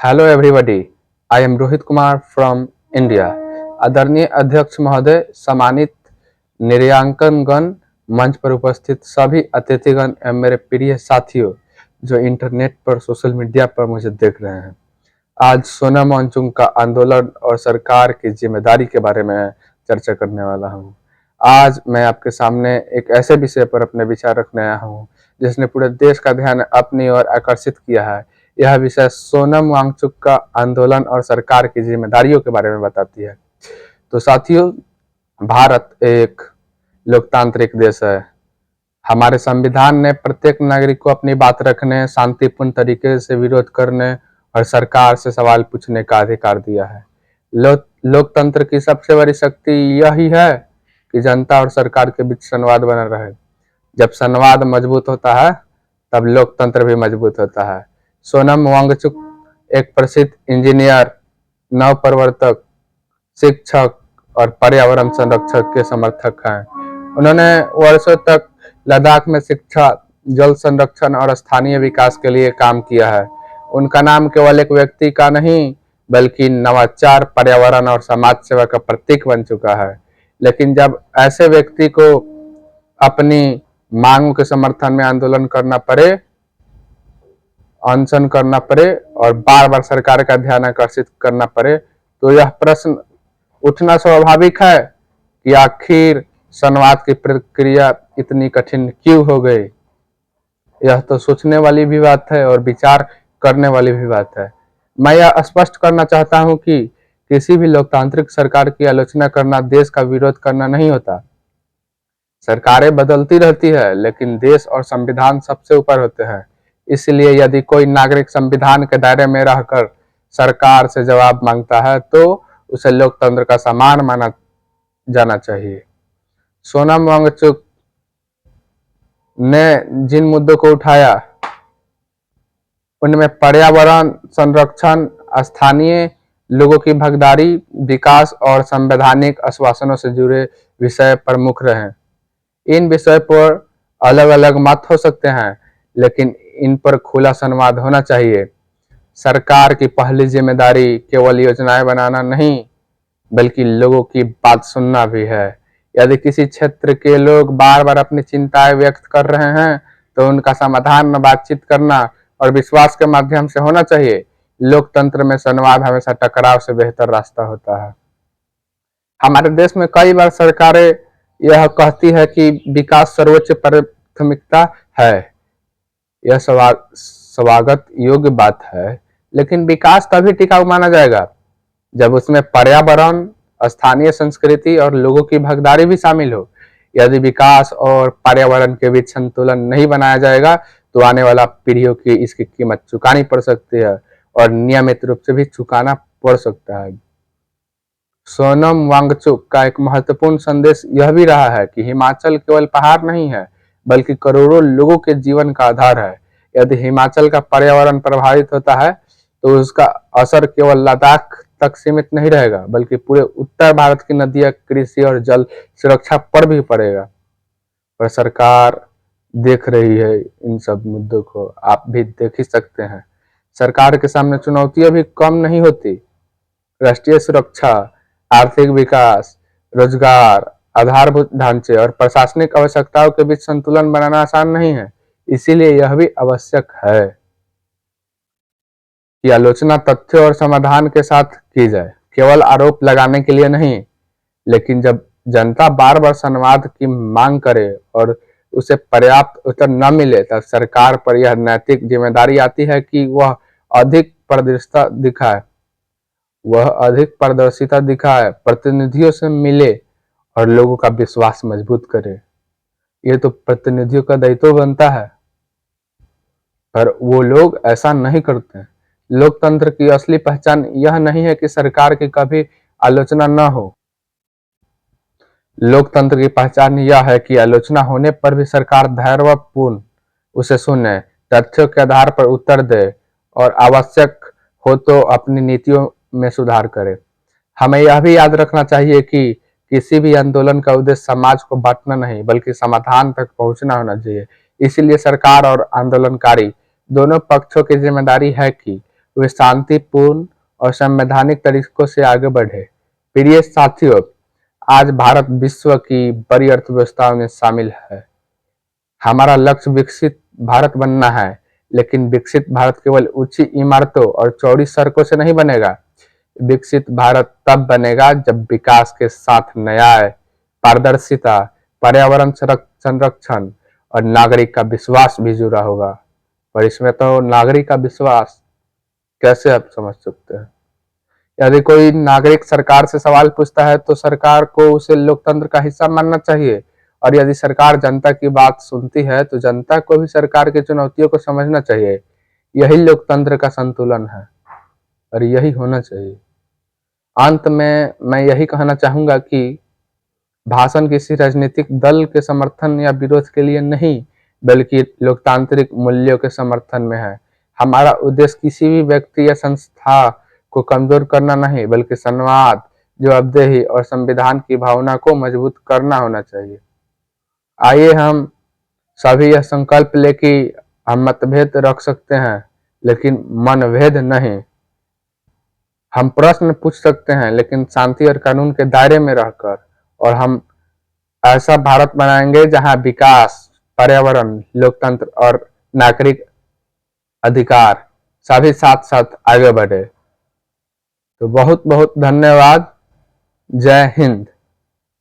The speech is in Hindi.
Hello everybody, I am Rohit Kumar from India. आदरणीय अध्यक्ष महोदय, सम्मानित निर्यांकनगण, मंच पर उपस्थित सभी अतिथिगण एवं मेरे प्रिय साथियों जो इंटरनेट पर सोशल मीडिया पर मुझे देख रहे हैं। आज सोनम वांगचुक का आंदोलन और सरकार की जिम्मेदारी के बारे में चर्चा करने वाला हूँ। आज मैं आपके सामने एक ऐसे विषय पर अपने विचार रखने आया हूँ जिसने पूरे देश का ध्यान अपनी ओर आकर्षित किया है। यह विषय सोनम वांगचुक का आंदोलन और सरकार की जिम्मेदारियों के बारे में बताती है। तो साथियों, भारत एक लोकतांत्रिक देश है। हमारे संविधान ने प्रत्येक नागरिक को अपनी बात रखने, शांतिपूर्ण तरीके से विरोध करने और सरकार से सवाल पूछने का अधिकार दिया है। लोकतंत्र की सबसे बड़ी शक्ति यही है कि जनता और सरकार के बीच संवाद बना रहे। जब संवाद मजबूत होता है तब लोकतंत्र भी मजबूत होता है। सोनम वांगचुक एक प्रसिद्ध इंजीनियर, नव प्रवर्तक, शिक्षक और पर्यावरण संरक्षक के समर्थक हैं। उन्होंने वर्षों तक लद्दाख में शिक्षा, जल संरक्षण और स्थानीय विकास के लिए काम किया है। उनका नाम केवल एक व्यक्ति का नहीं बल्कि नवाचार, पर्यावरण और समाज सेवा का प्रतीक बन चुका है। लेकिन जब ऐसे व्यक्ति को अपनी मांगों के समर्थन में आंदोलन करना पड़े, अनशन करना पड़े और बार बार सरकार का ध्यान आकर्षित करना पड़े, तो यह प्रश्न उठना स्वाभाविक है कि आखिर संवाद की प्रक्रिया इतनी कठिन क्यों हो गई। यह तो सोचने वाली भी बात है और विचार करने वाली भी बात है। मैं यह स्पष्ट करना चाहता हूं कि किसी भी लोकतांत्रिक सरकार की आलोचना करना देश का विरोध करना नहीं होता। सरकारें बदलती रहती है लेकिन देश और संविधान सबसे ऊपर होते हैं। इसलिए यदि कोई नागरिक संविधान के दायरे में रहकर सरकार से जवाब मांगता है तो उसे लोकतंत्र का सम्मान माना जाना चाहिए। सोनम वांगचुक ने जिन मुद्दों को उठाया उनमें पर्यावरण संरक्षण, स्थानीय लोगों की भागीदारी, विकास और संवैधानिक आश्वासनों से जुड़े विषय प्रमुख रहे। इन विषय पर अलग अलग मत हो सकते हैं लेकिन इन पर खुला संवाद होना चाहिए। सरकार की पहली जिम्मेदारी केवल योजनाएं बनाना नहीं बल्कि लोगों की बात सुनना भी है। यदि किसी क्षेत्र के लोग बार बार अपनी चिंताएं व्यक्त कर रहे हैं तो उनका समाधान में बातचीत करना और विश्वास के माध्यम से होना चाहिए। लोकतंत्र में संवाद हमेशा टकराव से बेहतर रास्ता होता है। हमारे देश में कई बार सरकारें यह कहती है कि विकास सर्वोच्च प्राथमिकता है। यह स्वागत योग्य बात है, लेकिन विकास तभी टिकाऊ माना जाएगा जब उसमें पर्यावरण, स्थानीय संस्कृति और लोगों की भागीदारी भी शामिल हो। यदि विकास और पर्यावरण के बीच संतुलन नहीं बनाया जाएगा तो आने वाला पीढ़ियों की इसकी कीमत चुकानी पड़ सकती है और नियमित रूप से भी चुकाना पड़ सकता है। सोनम वांगचुक का एक महत्वपूर्ण संदेश यह भी रहा है कि हिमाचल केवल पहाड़ नहीं है बल्कि करोड़ों लोगों के जीवन का आधार है। यदि हिमाचल का पर्यावरण प्रभावित होता है तो उसका असर केवल लद्दाख तक सीमित नहीं रहेगा बल्कि पूरे उत्तर भारत की नदियां, कृषि और जल सुरक्षा पर भी पड़ेगा। पर सरकार देख रही है इन सब मुद्दों को, आप भी देख ही सकते हैं। सरकार के सामने चुनौतियां भी कम नहीं होती। राष्ट्रीय सुरक्षा, आर्थिक विकास, रोजगार, आधारभूत ढांचे और प्रशासनिक आवश्यकताओं के बीच संतुलन बनाना आसान नहीं है। इसीलिए यह भी आवश्यक है कि आलोचना तथ्य और समाधान के साथ की जाए, केवल आरोप लगाने के लिए नहीं। लेकिन जब जनता बार बार संवाद की मांग करे और उसे पर्याप्त उत्तर न मिले तब सरकार पर यह नैतिक जिम्मेदारी आती है कि वह अधिक पारदर्शिता दिखाए, प्रतिनिधियों से मिले और लोगों का विश्वास मजबूत करे। ये तो प्रतिनिधियों का दायित्व बनता है, पर वो लोग ऐसा नहीं करते। लोकतंत्र की असली पहचान यह नहीं है कि सरकार की कभी आलोचना न हो। लोकतंत्र की पहचान यह है कि आलोचना होने पर भी सरकार धैर्यपूर्ण उसे सुने, तथ्यों के आधार पर उत्तर दे और आवश्यक हो तो अपनी नीतियों में सुधार करे। हमें यह भी याद रखना चाहिए कि किसी भी आंदोलन का उद्देश्य समाज को बांटना नहीं बल्कि समाधान तक पहुंचना होना चाहिए। इसीलिए सरकार और आंदोलनकारी दोनों पक्षों की जिम्मेदारी है कि वे शांतिपूर्ण और संवैधानिक तरीकों से आगे बढ़े। प्रिय साथियों, आज भारत विश्व की बड़ी अर्थव्यवस्थाओं में शामिल है। हमारा लक्ष्य विकसित भारत बनना है, लेकिन विकसित भारत केवल ऊंची इमारतों और चौड़ी सड़कों से नहीं बनेगा। विकसित भारत तब बनेगा जब विकास के साथ न्याय, पारदर्शिता, पर्यावरण संरक्षण और नागरिक का विश्वास भी जुड़ा होगा। और इसमें तो नागरिक का विश्वास कैसे आप समझ सकते हैं? यदि कोई नागरिक सरकार से सवाल पूछता है तो सरकार को उसे लोकतंत्र का हिस्सा मानना चाहिए, और यदि सरकार जनता की बात सुनती है तो जनता को भी सरकार की चुनौतियों को समझना चाहिए। यही लोकतंत्र का संतुलन है और यही होना चाहिए। अंत में मैं यही कहना चाहूंगा कि भाषण किसी राजनीतिक दल के समर्थन या विरोध के लिए नहीं, बल्कि लोकतांत्रिक मूल्यों के समर्थन में है। हमारा उद्देश्य किसी भी व्यक्ति या संस्था को कमजोर करना नहीं, बल्कि संवाद, जवाबदेही और संविधान की भावना को मजबूत करना होना चाहिए। आइए हम सभी यह संकल्प ले कि हम मतभेद रख सकते हैं, लेकिन मनभेद नहीं। हम प्रश्न पूछ सकते हैं, लेकिन शांति और कानून के दायरे में रहकर। और हम ऐसा भारत बनाएंगे जहां विकास, पर्यावरण, लोकतंत्र और नागरिक अधिकार सभी साथ साथ आगे बढ़े। तो बहुत बहुत धन्यवाद। जय हिंद।